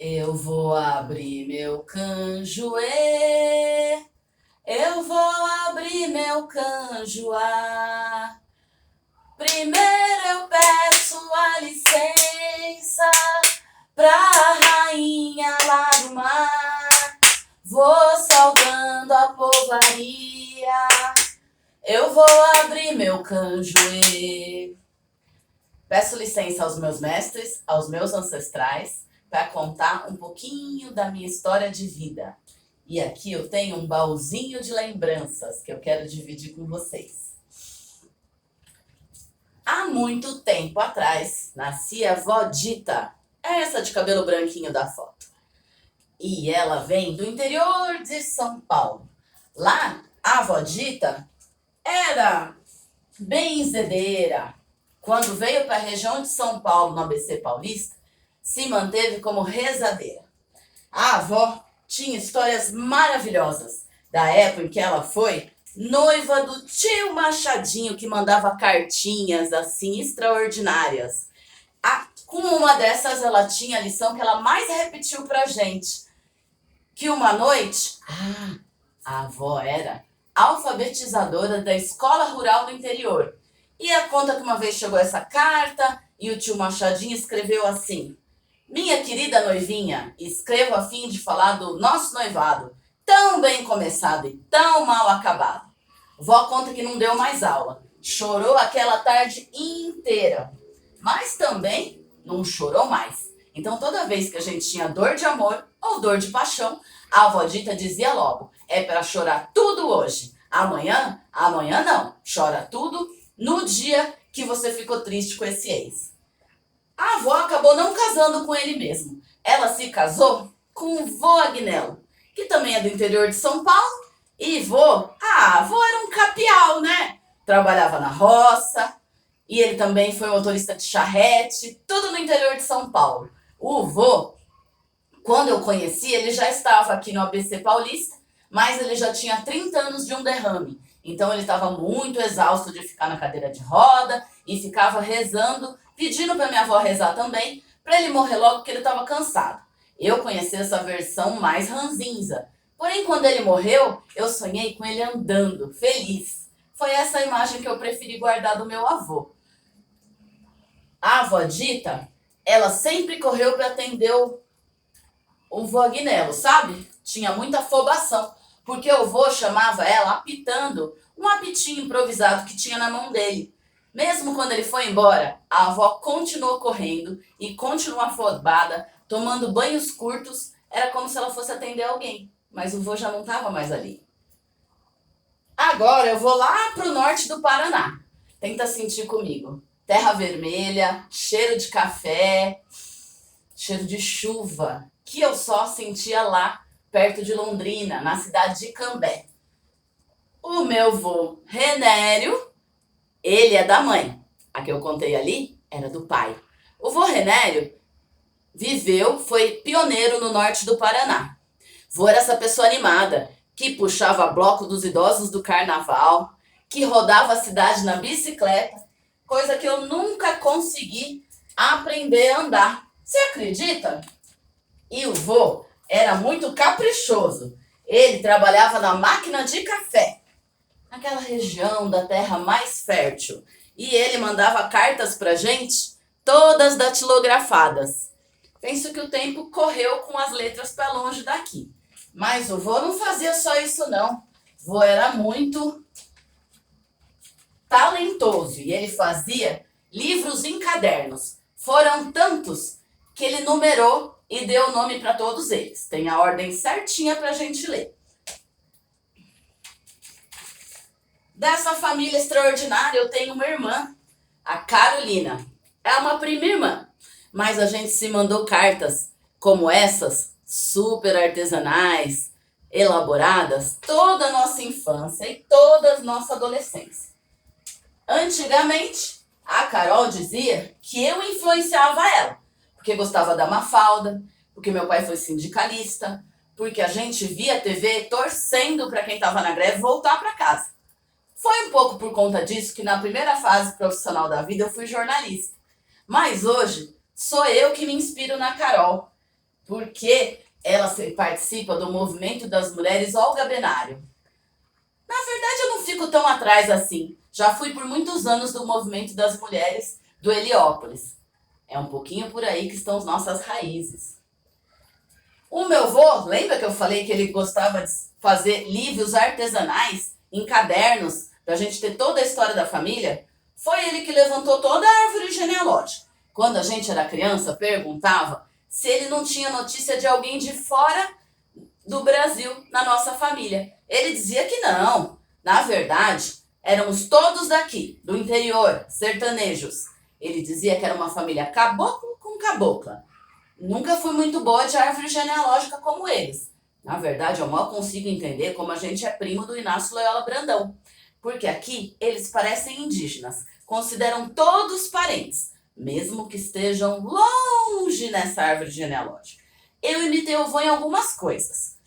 Eu vou abrir meu canjoê, eu vou abrir meu canjoá. Primeiro eu peço a licença pra rainha lá do mar. Vou saudando a povaria, eu vou abrir meu canjoê. Peço licença aos meus mestres, aos meus ancestrais, para contar um pouquinho da minha história de vida. E aqui eu tenho um baúzinho de lembranças que eu quero dividir com vocês. Há muito tempo atrás, nascia a vó Dita, essa de cabelo branquinho da foto. E ela vem do interior de São Paulo. Lá, a avó Dita era benzedeira. Quando veio para a região de São Paulo, no ABC Paulista, se manteve como rezadeira. A avó tinha histórias maravilhosas da época em que ela foi noiva do tio Machadinho, que mandava cartinhas assim extraordinárias. Com uma dessas ela tinha a lição que ela mais repetiu pra gente, que uma noite, a avó era alfabetizadora da escola rural do interior. E ela conta que uma vez chegou essa carta e o tio Machadinho escreveu assim: minha querida noivinha, escrevo a fim de falar do nosso noivado, tão bem começado e tão mal acabado. Vó conta que não deu mais aula, chorou aquela tarde inteira, mas também não chorou mais. Então toda vez que a gente tinha dor de amor ou dor de paixão, a avó Dita dizia logo: é para chorar tudo hoje, amanhã não, chora tudo no dia que você ficou triste com esse ex. A avó acabou não casando com ele mesmo. Ela se casou com o vô Agnello, que também é do interior de São Paulo. E vô era um capial, né? Trabalhava na roça. E ele também foi motorista de charrete, tudo no interior de São Paulo. O vô, quando eu conheci, ele já estava aqui no ABC Paulista, mas ele já tinha 30 anos de um derrame. Então ele estava muito exausto de ficar na cadeira de roda e ficava rezando, pedindo para minha avó rezar também, para ele morrer logo porque ele estava cansado. Eu conheci essa versão mais ranzinza. Porém, quando ele morreu, eu sonhei com ele andando, feliz. Foi essa a imagem que eu preferi guardar do meu avô. A avó Dita, ela sempre correu para atender o vô Agnello, sabe? Tinha muita afobação, porque o vô chamava ela apitando um apitinho improvisado que tinha na mão dele. Mesmo quando ele foi embora, a avó continuou correndo e continuou afobada, tomando banhos curtos. Era como se ela fosse atender alguém, mas o vô já não estava mais ali. Agora eu vou lá para o norte do Paraná. Tenta sentir comigo. Terra vermelha, cheiro de café, cheiro de chuva, que eu só sentia lá, perto de Londrina, na cidade de Cambé. O meu vô Renério, ele é da mãe. A que eu contei ali era do pai. O vô Renério foi pioneiro no norte do Paraná. Vô era essa pessoa animada, que puxava bloco dos idosos do carnaval, que rodava a cidade na bicicleta, coisa que eu nunca consegui aprender a andar. Você acredita? E o vô era muito caprichoso. Ele trabalhava na máquina de café, naquela região da terra mais fértil. E ele mandava cartas pra gente, todas datilografadas. Penso que o tempo correu com as letras para longe daqui. Mas o vô não fazia só isso, não. O vô era muito talentoso e ele fazia livros em cadernos. Foram tantos que ele numerou e deu nome para todos eles. Tem a ordem certinha para a gente ler. Dessa família extraordinária eu tenho uma irmã, a Carolina. É uma prima irmã, mas a gente se mandou cartas como essas, super artesanais, elaboradas, toda a nossa infância e toda a nossa adolescência. Antigamente, a Carol dizia que eu influenciava ela, porque gostava da Mafalda, porque meu pai foi sindicalista, porque a gente via TV torcendo para quem estava na greve voltar para casa. Foi um pouco por conta disso que na primeira fase profissional da vida eu fui jornalista. Mas hoje sou eu que me inspiro na Carol, porque ela participa do movimento das mulheres Olga Benário. Na verdade, eu não fico tão atrás assim. Já fui por muitos anos do movimento das mulheres do Heliópolis. É um pouquinho por aí que estão as nossas raízes. O meu avô, lembra que eu falei que ele gostava de fazer livros artesanais em cadernos, para a gente ter toda a história da família? Foi ele que levantou toda a árvore genealógica. Quando a gente era criança, perguntava se ele não tinha notícia de alguém de fora do Brasil na nossa família. Ele dizia que não. Na verdade, éramos todos daqui, do interior, sertanejos. Ele dizia que era uma família caboclo com cabocla. Nunca fui muito boa de árvore genealógica como eles. Na verdade, eu mal consigo entender como a gente é primo do Inácio Loyola Brandão. Porque aqui eles parecem indígenas, consideram todos parentes, mesmo que estejam longe nessa árvore genealógica. Eu imitei o avô em algumas coisas.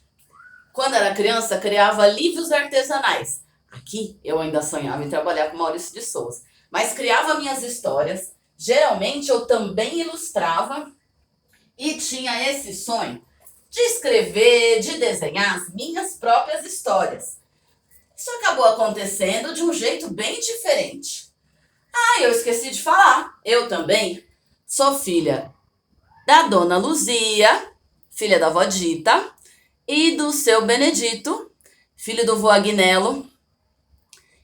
Quando era criança, criava livros artesanais. Aqui eu ainda sonhava em trabalhar com Maurício de Souza. Mas criava minhas histórias. Geralmente eu também ilustrava e tinha esse sonho de escrever, de desenhar as minhas próprias histórias. Isso acabou acontecendo de um jeito bem diferente. Eu esqueci de falar. Eu também sou filha da dona Luzia, filha da avó Dita, e do seu Benedito, filho do vô Agnello.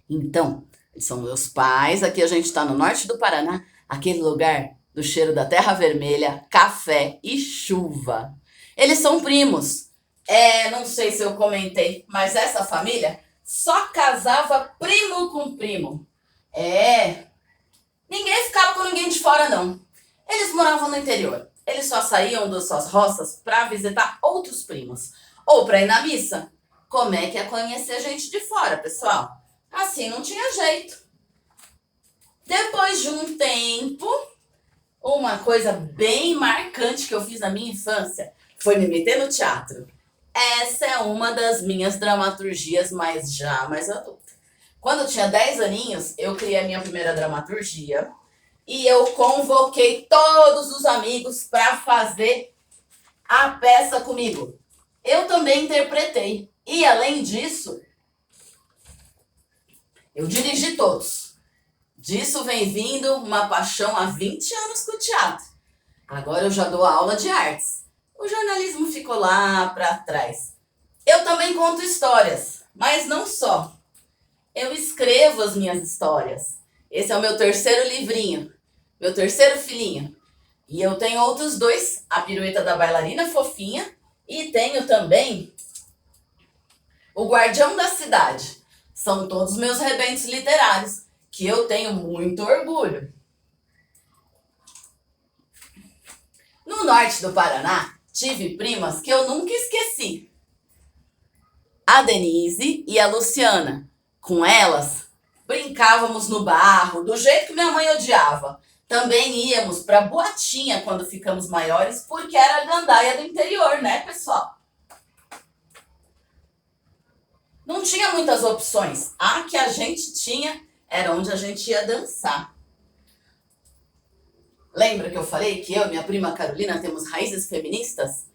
Então, eles são meus pais. Aqui a gente está no norte do Paraná, aquele lugar do cheiro da terra vermelha, café e chuva. Eles são primos. Não sei se eu comentei, mas essa família só casava primo com primo. Ninguém ficava com ninguém de fora, não. Eles moravam no interior. Eles só saíam das suas roças para visitar outros primos. Ou para ir na missa. Como é que é conhecer gente de fora, pessoal? Assim não tinha jeito. Depois de um tempo, uma coisa bem marcante que eu fiz na minha infância foi me meter no teatro. Essa é uma das minhas dramaturgias mais adulta. Quando eu tinha 10 aninhos, eu criei a minha primeira dramaturgia e eu convoquei todos os amigos para fazer a peça comigo. Eu também interpretei. E, além disso, eu dirigi todos. Disso vem vindo uma paixão há 20 anos com o teatro. Agora eu já dou aula de artes. O jornalismo ficou lá para trás. Eu também conto histórias, mas não só. Eu escrevo as minhas histórias. Esse é o meu terceiro livrinho, meu terceiro filhinho. E eu tenho outros dois, A Pirueta da Bailarina Fofinha, e tenho também O Guardião da Cidade. São todos meus rebentos literários, que eu tenho muito orgulho. No norte do Paraná, tive primas que eu nunca esqueci. A Denise e a Luciana. Com elas, brincávamos no barro, do jeito que minha mãe odiava. Também íamos para Boatinha quando ficamos maiores, porque era a gandaia do interior, né, pessoal? Não tinha muitas opções. A que a gente tinha era onde a gente ia dançar. Lembra que eu falei que eu e minha prima Carolina temos raízes feministas?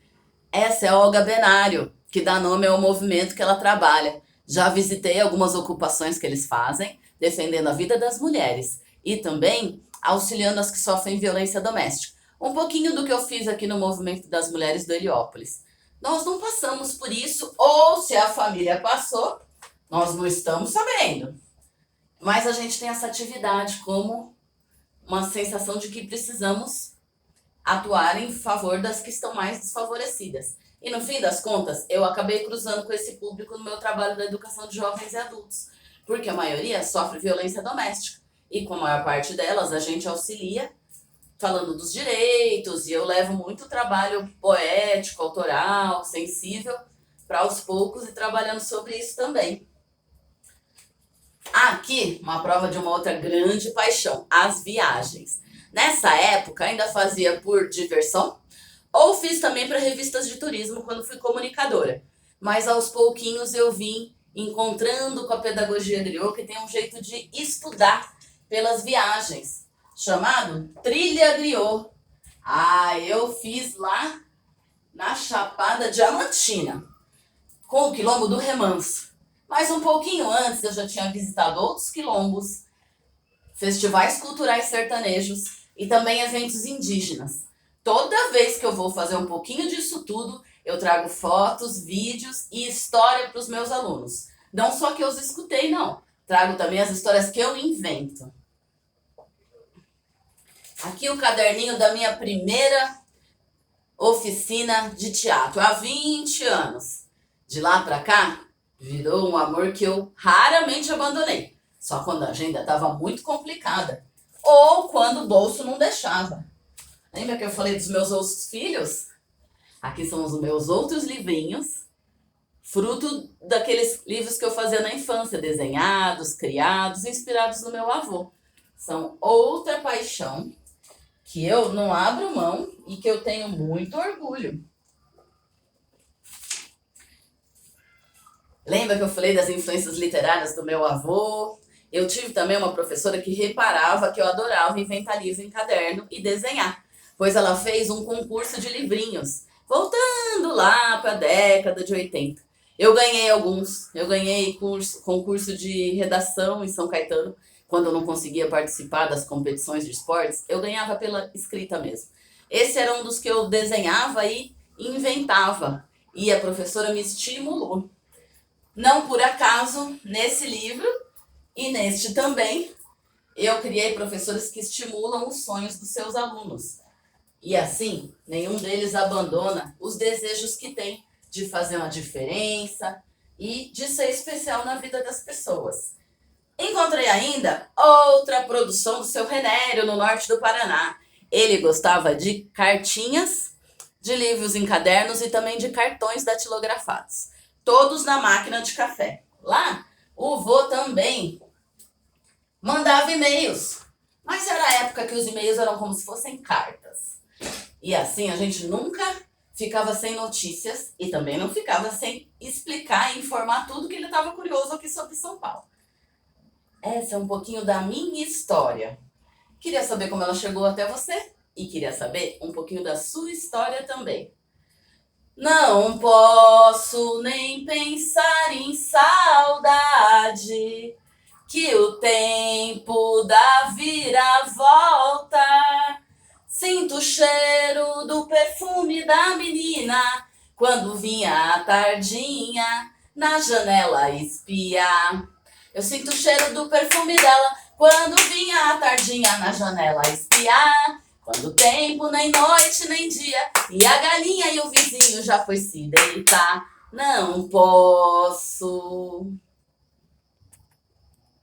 Essa é a Olga Benário, que dá nome ao movimento que ela trabalha. Já visitei algumas ocupações que eles fazem, defendendo a vida das mulheres e também auxiliando as que sofrem violência doméstica. Um pouquinho do que eu fiz aqui no movimento das mulheres do Heliópolis. Nós não passamos por isso, ou se a família passou, nós não estamos sabendo. Mas a gente tem essa atividade como uma sensação de que precisamos atuar em favor das que estão mais desfavorecidas. E no fim das contas, eu acabei cruzando com esse público no meu trabalho da educação de jovens e adultos, porque a maioria sofre violência doméstica. E com a maior parte delas, a gente auxilia falando dos direitos, e eu levo muito trabalho poético, autoral, sensível, para aos poucos ir trabalhando sobre isso também. Aqui, uma prova de uma outra grande paixão, as viagens. Nessa época, ainda fazia por diversão, ou fiz também para revistas de turismo quando fui comunicadora. Mas aos pouquinhos eu vim encontrando com a pedagogia griot, que tem um jeito de estudar pelas viagens, chamado Trilha Griot. Eu fiz lá na Chapada Diamantina, com o quilombo do Remanso. Mas um pouquinho antes eu já tinha visitado outros quilombos, festivais culturais sertanejos e também eventos indígenas. Toda vez que eu vou fazer um pouquinho disso tudo, eu trago fotos, vídeos e história para os meus alunos. Não só que eu os escutei, não. Trago também as histórias que eu invento. Aqui o caderninho da minha primeira oficina de teatro, há 20 anos. De lá para cá, virou um amor que eu raramente abandonei. Só quando a agenda estava muito complicada. Ou quando o bolso não deixava. Lembra que eu falei dos meus outros filhos? Aqui são os meus outros livrinhos, fruto daqueles livros que eu fazia na infância, desenhados, criados, inspirados no meu avô. São outra paixão que eu não abro mão e que eu tenho muito orgulho. Lembra que eu falei das influências literárias do meu avô? Eu tive também uma professora que reparava que eu adorava inventar livro em caderno e desenhar, pois ela fez um concurso de livrinhos, voltando lá para a década de 80. Eu ganhei alguns, eu ganhei concurso de redação em São Caetano, quando eu não conseguia participar das competições de esportes, eu ganhava pela escrita mesmo. Esse era um dos que eu desenhava e inventava, e a professora me estimulou. Não por acaso, nesse livro e neste também, eu criei professores que estimulam os sonhos dos seus alunos. E assim, nenhum deles abandona os desejos que tem de fazer uma diferença e de ser especial na vida das pessoas. Encontrei ainda outra produção do seu Renério, no norte do Paraná. Ele gostava de cartinhas, de livros em cadernos e também de cartões datilografados. Todos na máquina de café. Lá, o vô também mandava e-mails. Mas era a época que os e-mails eram como se fossem cartas. E assim a gente nunca ficava sem notícias e também não ficava sem explicar e informar tudo que ele estava curioso aqui sobre São Paulo. Essa é um pouquinho da minha história. Queria saber como ela chegou até você e queria saber um pouquinho da sua história também. Não posso nem pensar em saudade, que o tempo dá viravolta. Sinto o cheiro do perfume da menina, quando vinha a tardinha na janela espiar. Eu sinto o cheiro do perfume dela, quando vinha a tardinha na janela espiar. Quando o tempo nem noite nem dia, e a galinha e o vizinho já foi se deitar. Não posso